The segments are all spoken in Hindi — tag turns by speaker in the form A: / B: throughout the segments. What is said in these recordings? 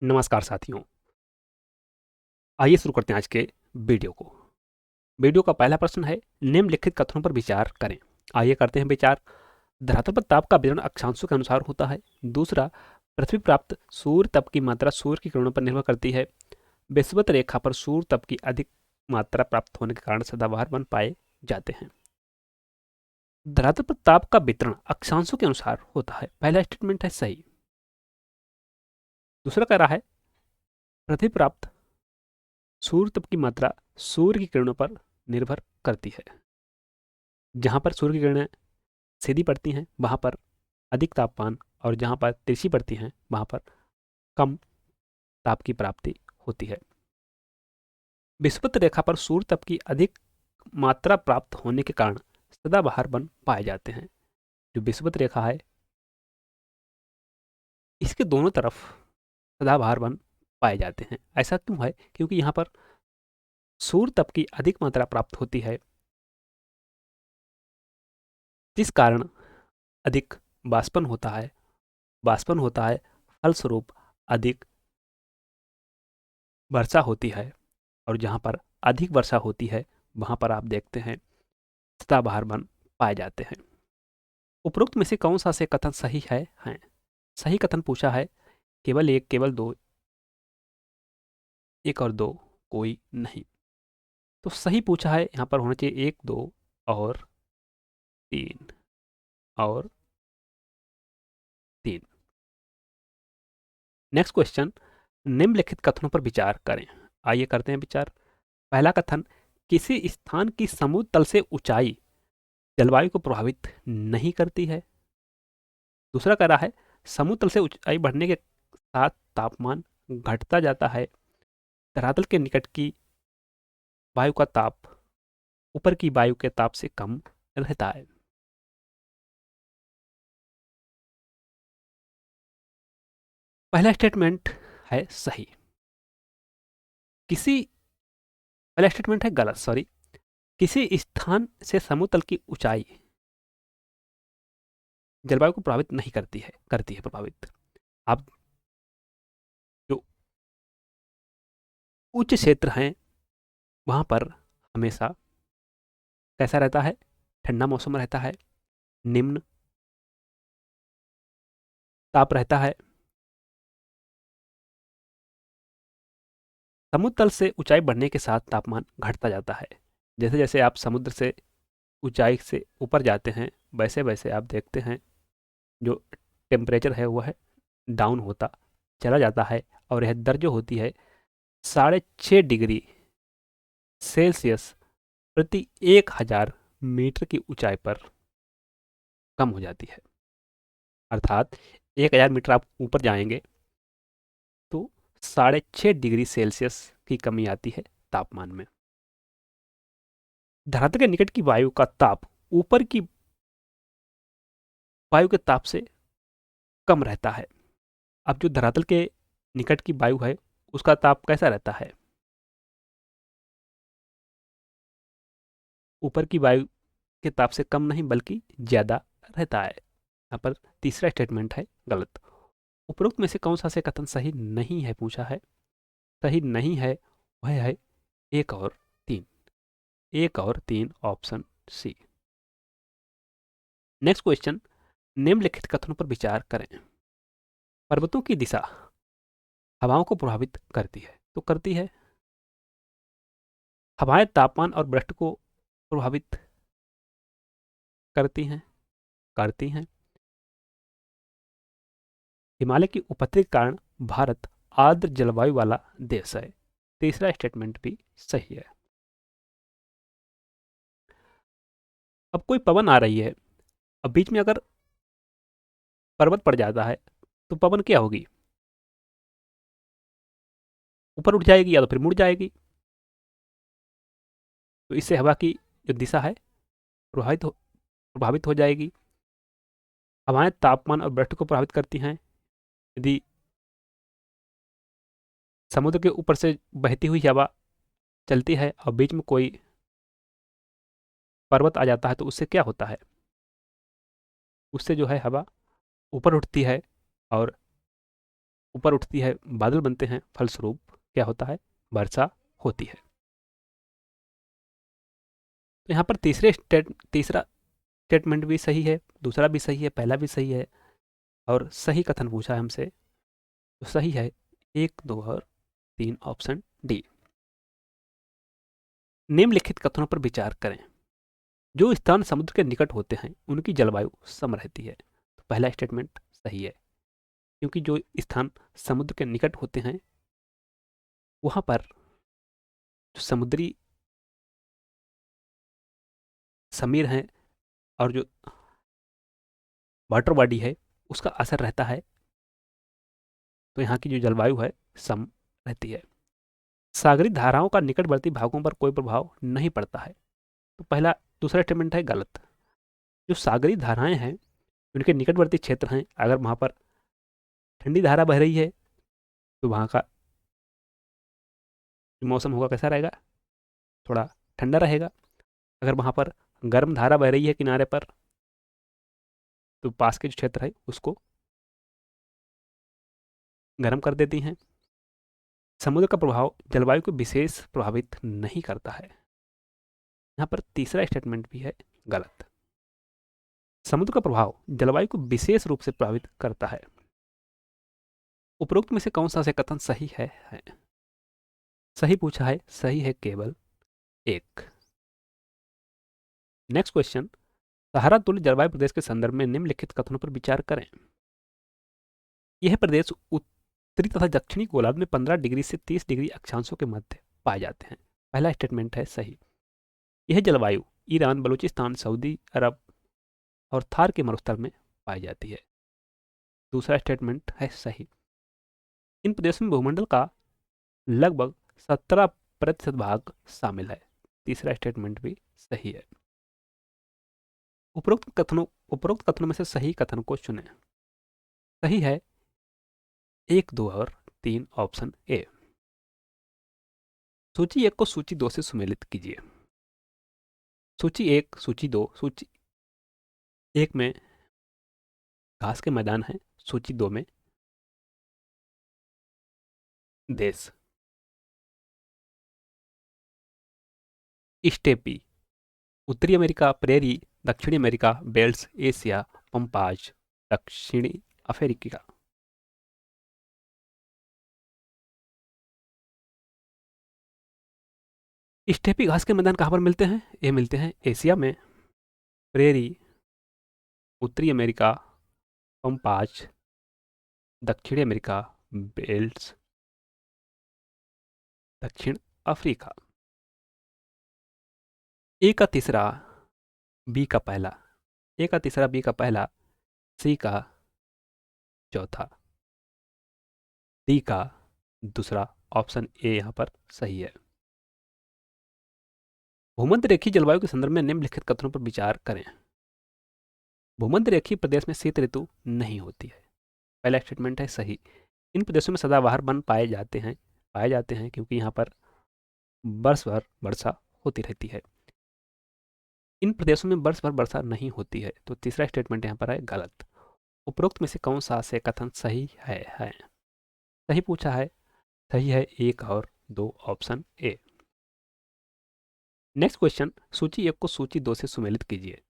A: नमस्कार साथियों। आइए शुरू करते हैं आज के वीडियो को। वीडियो का पहला प्रश्न है, निम्नलिखित कथनों पर विचार करें। आइए करते हैं विचार। धरातल पर ताप का वितरण अक्षांशों के अनुसार होता है। दूसरा, पृथ्वी प्राप्त सूर्य तप की मात्रा सूर्य की किरणों पर निर्भर करती है। विषुवत रेखा पर सूर्य तप की अधिक मात्रा प्राप्त होने के कारण सदाबहार वन पाए जाते हैं। धरातल पर ताप का वितरण अक्षांशों के अनुसार होता है। पहला स्टेटमेंट है सही। दूसरा कह रहा है, पृथ्वी प्राप्त सूर्य तप की मात्रा सूर्य की किरणों पर निर्भर करती है। जहां पर सूर्य की किरणें सीधी पड़ती हैं वहां पर अधिक तापमान, और जहां पर तिरछी पड़ती हैं वहां पर कम ताप की प्राप्ति होती है। विषुवत रेखा पर सूर्य तप की अधिक मात्रा प्राप्त होने के कारण सदाबहार वन पाए जाते हैं। जो विषुवत रेखा है इसके दोनों तरफ सदाबहार वन पाए जाते हैं। ऐसा क्यों है? क्योंकि यहाँ पर सूर्य तप की अधिक मात्रा प्राप्त होती है, जिस कारण अधिक बाष्पन होता है। बाष्पन होता है, फलस्वरूप अधिक वर्षा होती है, और जहाँ पर अधिक वर्षा होती है वहाँ पर आप देखते हैं सदाबहार वन पाए जाते हैं। उपरोक्त में से कौन सा से कथन सही है? सही कथन पूछा है, केवल एक, केवल दो, एक और दो, कोई नहीं। तो सही पूछा है, यहाँ पर होना चाहिए एक, दो और तीन और तीन। नेक्स्ट क्वेश्चन, निम्नलिखित कथनों पर विचार करें। आइए करते हैं विचार। पहला कथन, किसी स्थान की समुद्र तल से ऊंचाई जलवायु को प्रभावित नहीं करती है। दूसरा कह रहा है, समुद्र तल से ऊंचाई बढ़ने के साथ तापमान घटता जाता है। धरातल के निकट की वायु का ताप ऊपर की वायु के ताप से कम रहता है। पहला स्टेटमेंट है सही। किसी पहला स्टेटमेंट है गलत, सॉरी। किसी स्थान से समुद्र तल की ऊंचाई जलवायु को प्रभावित नहीं करती है प्रभावित। आप जो उच्च क्षेत्र हैं वहां पर हमेशा कैसा रहता है? ठंडा मौसम रहता है, निम्न ताप रहता है। समुद्र तल से ऊंचाई बढ़ने के साथ तापमान घटता जाता है। जैसे जैसे आप समुद्र से ऊंचाई से ऊपर जाते हैं वैसे वैसे आप देखते हैं जो टेम्परेचर है वह डाउन होता चला जाता है, और यह दर जो होती है 6.5 डिग्री सेल्सियस प्रति 1000 मीटर की ऊंचाई पर कम हो जाती है। अर्थात 1000 मीटर आप ऊपर जाएंगे तो 6.5 डिग्री सेल्सियस की कमी आती है तापमान में। धरातल के निकट की वायु का ताप ऊपर की वायु के ताप से कम रहता है। अब जो धरातल के निकट की वायु है उसका ताप कैसा रहता है? ऊपर की वायु के ताप से कम नहीं बल्कि ज्यादा रहता है। यहाँ पर तीसरा स्टेटमेंट है गलत। उपरोक्त में से कौन सा से कथन सही नहीं है पूछा है। सही नहीं है वह है एक और तीन। एक और तीन, ऑप्शन सी। नेक्स्ट क्वेश्चन, निम्नलिखित कथनों पर विचार करें। पर्वतों की दिशा हवाओं को प्रभावित करती है, तो करती है। हवाएं तापमान और वृष्टि को प्रभावित करती हैं। हिमालय की उपत्यका के कारण भारत आर्द्र जलवायु वाला देश है। तीसरा स्टेटमेंट भी सही है। अब कोई पवन आ रही है, अब बीच में अगर पर्वत पड़ जाता है तो पवन क्या होगी? ऊपर उठ जाएगी या तो फिर मुड़ जाएगी। तो इससे हवा की जो दिशा है प्रभावित हो जाएगी। हवाएं तापमान और वृष्टि को प्रभावित करती हैं। यदि समुद्र के ऊपर से बहती हुई हवा चलती है और बीच में कोई पर्वत आ जाता है तो उससे क्या होता है? उससे जो है हवा ऊपर उठती है और ऊपर उठती है, बादल बनते हैं, फलस्वरूप क्या होता है, वर्षा होती है। तो यहाँ पर तीसरा स्टेटमेंट भी सही है, दूसरा भी सही है, पहला भी सही है, और सही कथन पूछा है हमसे, तो सही है 1, 2 और 3 ऑप्शन डी। निम्नलिखित कथनों पर विचार करें। जो स्थान समुद्र के निकट होते हैं उनकी जलवायु सम रहती है। तो पहला स्टेटमेंट सही है, क्योंकि जो स्थान समुद्र के निकट होते हैं वहां पर जो समुद्री समीर हैं और जो वाटर बॉडी है उसका असर रहता है, तो यहाँ की जो जलवायु है सम रहती है। सागरी धाराओं का निकटवर्ती भागों पर कोई प्रभाव नहीं पड़ता है। तो दूसरा स्टेटमेंट है गलत। जो सागरी धाराएं हैं उनके निकटवर्ती क्षेत्र हैं, अगर वहां पर ठंडी धारा बह रही है तो वहां का जो मौसम होगा कैसा रहेगा, थोड़ा ठंडा रहेगा। अगर वहां पर गर्म धारा बह रही है किनारे पर, तो पास के जो क्षेत्र है उसको गर्म कर देती हैं। समुद्र का प्रभाव जलवायु को विशेष प्रभावित नहीं करता है। यहाँ पर तीसरा स्टेटमेंट भी है गलत। समुद्र का प्रभाव जलवायु को विशेष रूप से प्रभावित करता है। उपरोक्त में से कौन सा से कथन सही है? सही पूछा है, सही है केवल एक। नेक्स्ट क्वेश्चन, सहारा तुल्य जलवायु प्रदेश के संदर्भ में निम्नलिखित कथनों पर विचार करें। यह प्रदेश उत्तरी तथा दक्षिणी गोलार्ध में 15 डिग्री से 30 डिग्री अक्षांशों के मध्य पाए जाते हैं। पहला स्टेटमेंट है सही। यह जलवायु ईरान, बलूचिस्तान, सऊदी अरब और थार के मरुस्थल में पाई जाती है। दूसरा स्टेटमेंट है सही। इन प्रदेशों में भूमंडल का लगभग 17% भाग शामिल है। तीसरा स्टेटमेंट भी सही है। उपरोक्त कथनों में से सही कथन को चुनें। सही है 1, 2 और 3 ऑप्शन ए। सूची 1 को सूची 2 से सुमेलित कीजिए। सूची 1, सूची 2। सूची 1 में घास के मैदान हैं, सूची 2 में देश। स्टेपी, उत्तरी अमेरिका, प्रेरी, दक्षिणी अमेरिका, बेल्ट्स, एशिया, पंपाज, दक्षिणी अफ्रीका। स्टेपी घास के मैदान कहाँ पर मिलते हैं? ये मिलते हैं एशिया में। प्रेरी उत्तरी अमेरिका, पंपाज दक्षिणी अमेरिका, बेल्ट्स दक्षिण अफ्रीका। ए का तीसरा, बी का पहला, ए का तीसरा, बी का पहला, सी का चौथा, डी का दूसरा, ऑप्शन ए यहाँ पर सही है। भूमध्य रेखीय जलवायु के संदर्भ में निम्नलिखित कथनों पर विचार करें। भूमध्य रेखीय प्रदेश में शीत ऋतु नहीं होती है। पहला स्टेटमेंट है सही। इन प्रदेशों में सदाबहार वन पाए जाते हैं क्योंकि यहाँ पर वर्ष भर वर्षा होती रहती है। इन प्रदेशों में वर्ष भर वर्षा नहीं होती है। तो तीसरा स्टेटमेंट यहाँ पर है गलत। उपरोक्त में से कौन सा से कथन सही है? सही पूछा है, सही है 1 और 2 ऑप्शन ए। नेक्स्ट क्वेश्चन, सूची 1 को सूची 2 से सुमेलित कीजिए।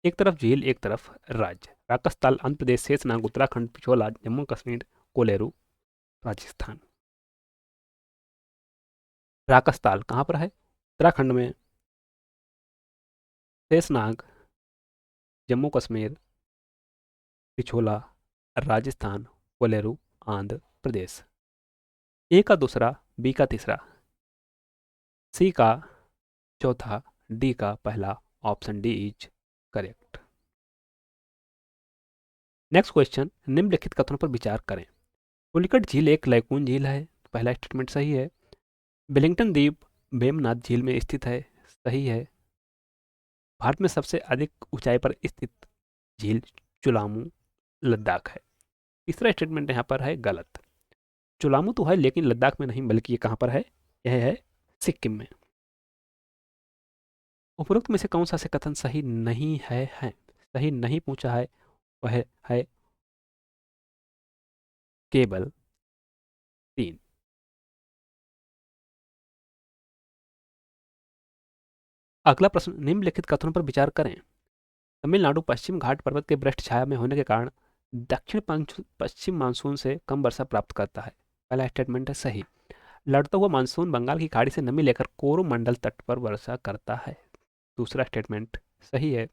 A: एक तरफ झील, एक तरफ राज्य। राकसताल आंध्र प्रदेश, शेषनाग उत्तराखंड, पिछोला जम्मू कश्मीर, कोलेरू राजस्थान। राकसताल कहाँ पर है? उत्तराखंड में। शेषनाग जम्मू कश्मीर, पिछोला राजस्थान, कोलेरू आंध्र प्रदेश। ए का दूसरा, बी का तीसरा, सी का चौथा, डी का पहला, option D is correct. Next question, निम्नलिखित कथनों पर विचार करें। पुलिकट झील एक लैकून झील है। पहला स्टेटमेंट सही है। वेलिंगटन द्वीप वेमनाथ झील में स्थित है। सही है। भारत में सबसे अधिक ऊंचाई पर स्थित झील चुलामू लद्दाख है। तीसरा स्टेटमेंट यहाँ पर है गलत। चुलामू तो है लेकिन लद्दाख में नहीं, बल्कि ये कहाँ पर है? यह है सिक्किम में। उपरोक्त में से कौन सा से कथन सही नहीं है? सही नहीं पूछा है, वह है केवल अगला प्रश्न, निम्नलिखित कथनों पर विचार करें। तमिलनाडु पश्चिम घाट पर्वत के पृष्ठ छाया में होने के कारण दक्षिण पश्चिम मानसून से कम वर्षा प्राप्त करता है। पहला स्टेटमेंट है सही। लड़ता हुआ मानसून बंगाल की खाड़ी से नमी लेकर कोरोमंडल तट पर वर्षा करता है। दूसरा स्टेटमेंट सही है।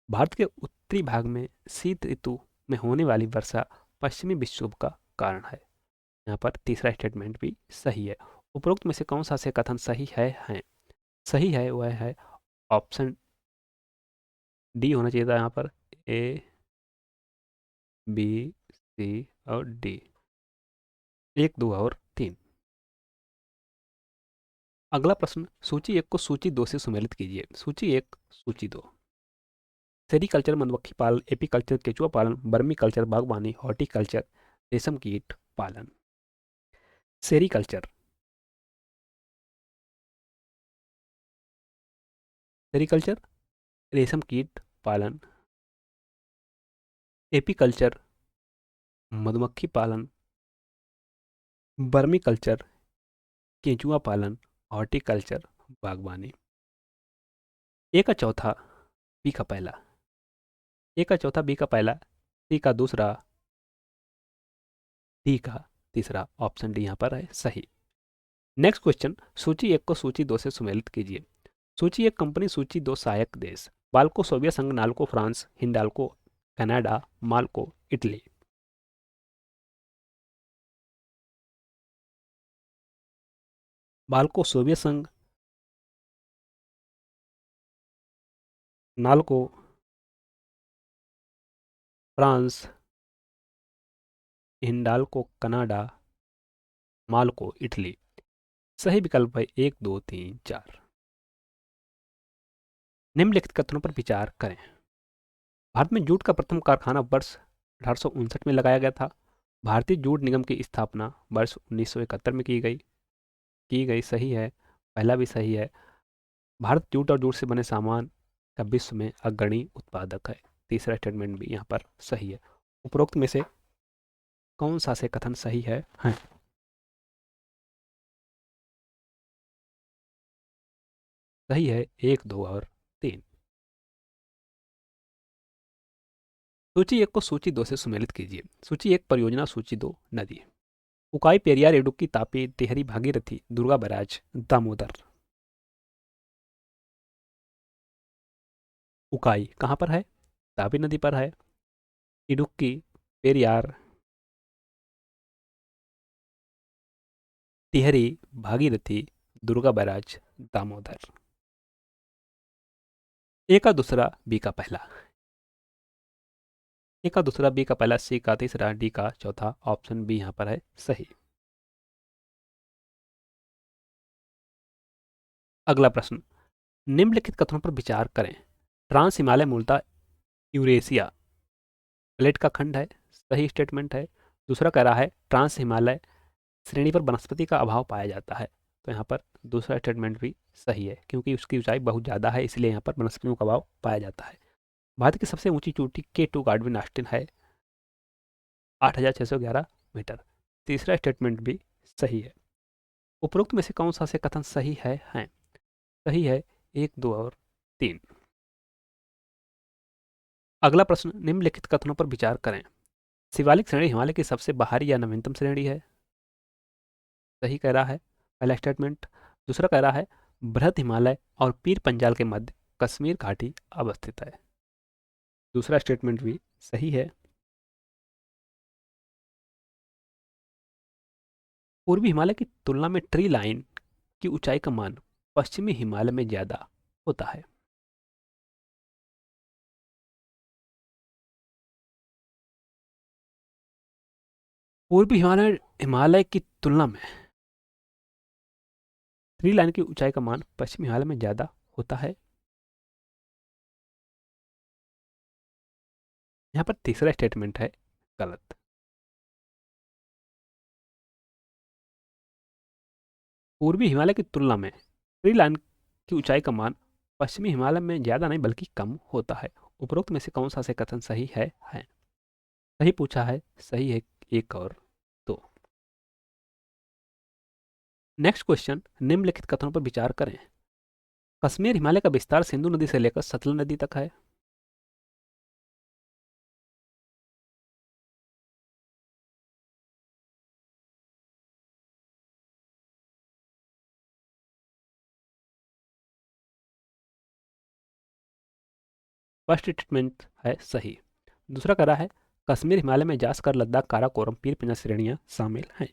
A: भारत के उत्तरी भाग में शीत ऋतु में होने वाली वर्षा पश्चिमी विक्षोभ का कारण है। यहाँ पर तीसरा स्टेटमेंट भी सही है। उपरोक्त में से कौन सा से कथन सही है? सही है वह है ऑप्शन डी होना चाहिए था यहाँ पर। ए, बी, सी और डी। एक, दो और तीन। अगला प्रश्न, सूची एक को सूची दो से सुमेलित कीजिए। सूची एक, सूची दो। सेरीकल्चर मधुमक्खी पालन, एपीकल्चर केचुआ पालन, बर्मी कल्चर बागवानी, हॉर्टिकल्चर रेशम कीट पालन। सेरीकल्चर, सेरीकल्चर रेशम कीट पालन, एपीकल्चर मधुमक्खी पालन, बर्मी कल्चर केंचुआ पालन, हॉर्टिकल्चर बागवानी। ए का चौथा, बी का पहला। ए का चौथा, बी का पहला, सी का दूसरा, डी का तीसरा। ऑप्शन डी यहाँ पर है सही। नेक्स्ट क्वेश्चन, सूची एक को सूची दो से सुमेलित कीजिए। सूची एक कंपनी, सूची दो सहायक देश। बाल्को सोवियत संघ, NALCO France, Hindalco Canada, MALCO Italy. BALCO Soviet संघ, NALCO France, Hindalco Canada, MALCO Italy. सही विकल्प है एक, दो, तीन, चार। निम्नलिखित कथनों पर विचार करें। भारत में जूट का प्रथम कारखाना वर्ष 1859 में लगाया गया था। भारतीय जूट निगम की स्थापना वर्ष 1971 में की गई। सही है, पहला भी सही है। भारत जूट और जूट से बने सामान का विश्व में अग्रणी उत्पादक है। तीसरा स्टेटमेंट भी यहाँ पर सही है। उपरोक्त में से कौन सा से कथन सही है? सही है एक, दो और तीन। सूची एक को सूची दो से सुमेलित कीजिए। सूची एक, परियोजना, सूची दो, नदी। उकाई, पेरियार, इडुक्की, तापी, टिहरी, भागीरथी, दुर्गा बैराज, दामोदर। उकाई कहाँ पर है? तापी नदी पर है। इडुक्की, पेरियार, टिहरी, भागीरथी, दुर्गा बैराज, दामोदर। ए का दूसरा, बी का पहला। ए का दूसरा, बी का पहला, सी का तीसरा, डी का चौथा। ऑप्शन बी यहाँ पर है सही। अगला प्रश्न, निम्नलिखित कथनों पर विचार करें। ट्रांस हिमालय मूलतः यूरेशिया प्लेट का खंड है। सही स्टेटमेंट है। दूसरा कह रहा है ट्रांस हिमालय श्रेणी पर वनस्पति का अभाव पाया जाता है। तो यहाँ पर दूसरा स्टेटमेंट भी सही है, क्योंकि उसकी ऊंचाई बहुत ज़्यादा है, इसलिए यहाँ पर वनस्पतियों का अभाव पाया जाता है। भारत की सबसे ऊंची चोटी K2 गार्डविन ऑस्टिन है, 8,611 मीटर। तीसरा स्टेटमेंट भी सही है। उपरोक्त में से कौन सा से कथन सही है? सही है एक, दो और तीन। अगला प्रश्न, निम्नलिखित कथनों पर विचार करें। शिवालिक श्रेणी हिमालय की सबसे बाहरी या नवीनतम श्रेणी है। सही कह रहा है पहला स्टेटमेंट। दूसरा कह रहा है बृहद हिमालय और पीर पंजाल के मध्य कश्मीर घाटी अवस्थित है। दूसरा स्टेटमेंट भी सही है। पूर्वी हिमालय की तुलना में ट्री लाइन की ऊंचाई का मान पश्चिमी हिमालय में ज्यादा होता है। पूर्वी हिमालय की तुलना में ट्री लाइन की ऊंचाई का मान पश्चिमी हिमालय में ज्यादा होता है। यहाँ पर तीसरा स्टेटमेंट है गलत। पूर्वी हिमालय की तुलना में ट्री लाइन की ऊंचाई का मान पश्चिमी हिमालय में ज्यादा नहीं बल्कि कम होता है। उपरोक्त में से कौन सा से कथन सही है? सही पूछा है। सही है एक और दो। नेक्स्ट क्वेश्चन, निम्नलिखित कथनों पर विचार करें। कश्मीर हिमालय का विस्तार सिंधु नदी से लेकर सतलज नदी तक है। फर्स्ट स्टेटमेंट है सही। दूसरा कह रहा है कश्मीर हिमालय में जास्कर, लद्दाख, काराकोरम, पीर पंजाल श्रेणियां शामिल हैं।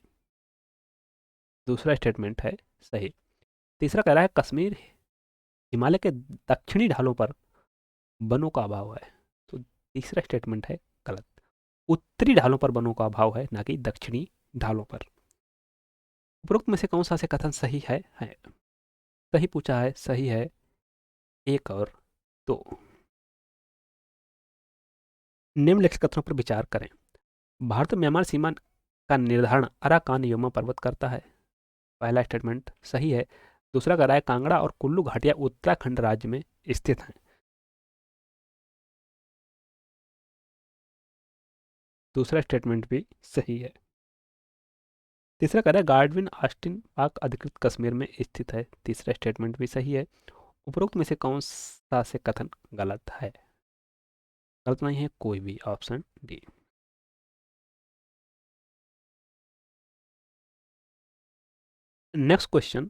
A: दूसरा स्टेटमेंट है सही। तीसरा कह रहा है कश्मीर हिमालय के दक्षिणी ढालों पर वनों का अभाव है। तो तीसरा स्टेटमेंट है गलत। उत्तरी ढालों पर वनों का अभाव है, ना कि दक्षिणी ढालों पर। उपरोक्त में से कौन सा से कथन सही है? सही पूछा है, सही है 1 और 2। निम्नलिखित कथनों पर विचार करें। भारत म्यांमार सीमा का निर्धारण अराकान योमा पर्वत करता है। पहला स्टेटमेंट सही है। दूसरा कह रहा है कांगड़ा और कुल्लू घाटियां उत्तराखंड राज्य में स्थित हैं। दूसरा स्टेटमेंट भी सही है। तीसरा कह रहा है गार्डविन ऑस्टिन पाक अधिकृत कश्मीर में स्थित है। तीसरा स्टेटमेंट भी सही है। उपरोक्त में से कौन सा से कथन गलत है? गलत नहीं है कोई भी, ऑप्शन डी। नेक्स्ट क्वेश्चन,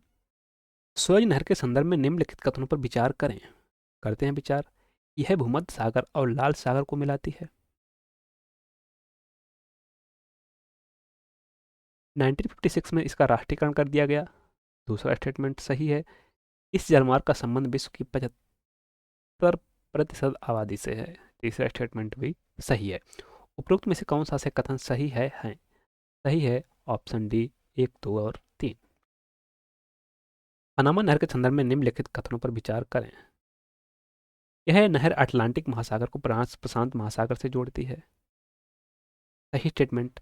A: स्वज नहर के संदर्भ में निम्नलिखित कथनों पर विचार करें। करते हैं विचार। यह भूमध्य सागर और लाल सागर को मिलाती है। 1956 में इसका राष्ट्रीयकरण कर दिया गया। दूसरा स्टेटमेंट सही है। इस जलमार्ग का संबंध विश्व की 75% आबादी से है। तीसरा स्टेटमेंट भी सही है। उपरोक्त में से कौन सा से कथन सही है? सही है ऑप्शन डी 1, 2 और 3। पनामा नहर के संदर्भ में निम्नलिखित कथनों पर विचार करें। यह नहर अटलांटिक महासागर को प्रशांत महासागर से जोड़ती है। सही स्टेटमेंट।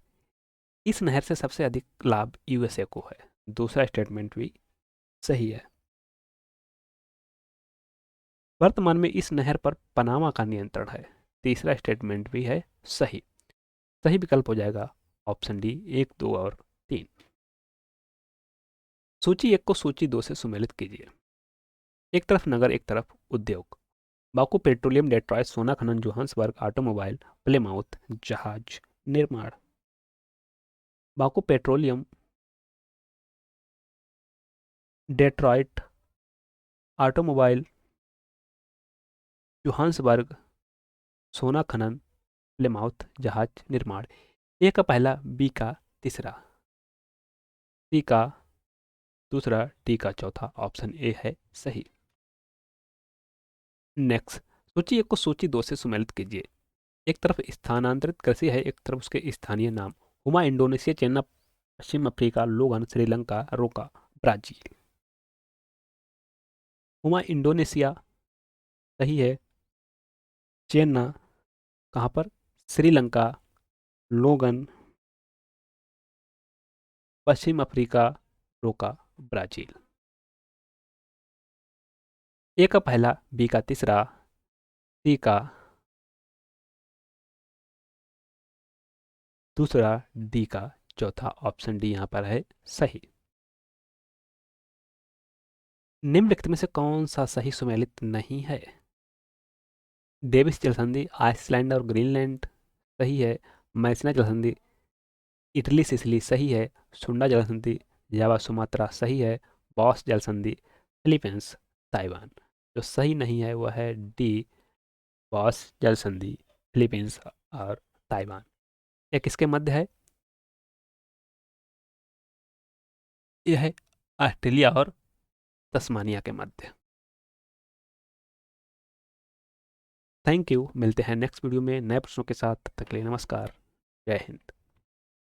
A: इस नहर से सबसे अधिक लाभ यूएसए को है। दूसरा स्टेटमेंट भी सही है। वर्तमान में इस नहर पर पनामा का नियंत्रण है। तीसरा स्टेटमेंट भी है सही। सही विकल्प हो जाएगा ऑप्शन डी 1, 2 और 3। सूची 1 को सूची 2 से सुमेलित कीजिए। एक तरफ नगर, एक तरफ उद्योग। बाकू पेट्रोलियम, डेट्रॉयट, सोना खनन, जोहान्सबर्ग, ऑटोमोबाइल, प्लेमाउथ, जहाज निर्माण। Baku petroleum, Detroit, automobile, Johannesburg, सोना खनन, प्लेमाउथ, जहाज निर्माण। ए का पहला, बी का तीसरा, सी का दूसरा, डी का चौथा। ऑप्शन ए है सही। नेक्स्ट, सूची 1 को सूची 2 से सुमेलित कीजिए। एक तरफ स्थानांतरित कृषि है, एक तरफ उसके स्थानीय नाम। हुमा इंडोनेशिया, चेन्नई पश्चिम अफ्रीका, लोगन श्रीलंका, रोका ब्राजील। हुमा इंडोनेशिया सही है। चेन्नई कहाँ पर? श्रीलंका, लोगन पश्चिम अफ्रीका, रोका ब्राजील। ए का पहला, बी का तीसरा, सी का दूसरा, डी का चौथा। ऑप्शन डी यहाँ पर है सही। निम्नलिखित में से कौन सा सही सुमेलित नहीं है? डेविस जल संधि आइसलैंड और ग्रीनलैंड सही है। मैसिना जल संधि इटली सिसिली सही है। सुंडा जल संधि जावा सुमात्रा सही है। बॉस जल संधि फिलीपींस ताइवान। जो सही नहीं है वह है डी, बॉस जल संधि फिलीपींस और ताइवान। यह किसके मध्य है? यह है ऑस्ट्रेलिया और तस्मानिया के मध्य। Thank you. मिलते हैं नेक्स्ट वीडियो में नए प्रश्नों के साथ। तब तक के लिए नमस्कार। जय हिंद।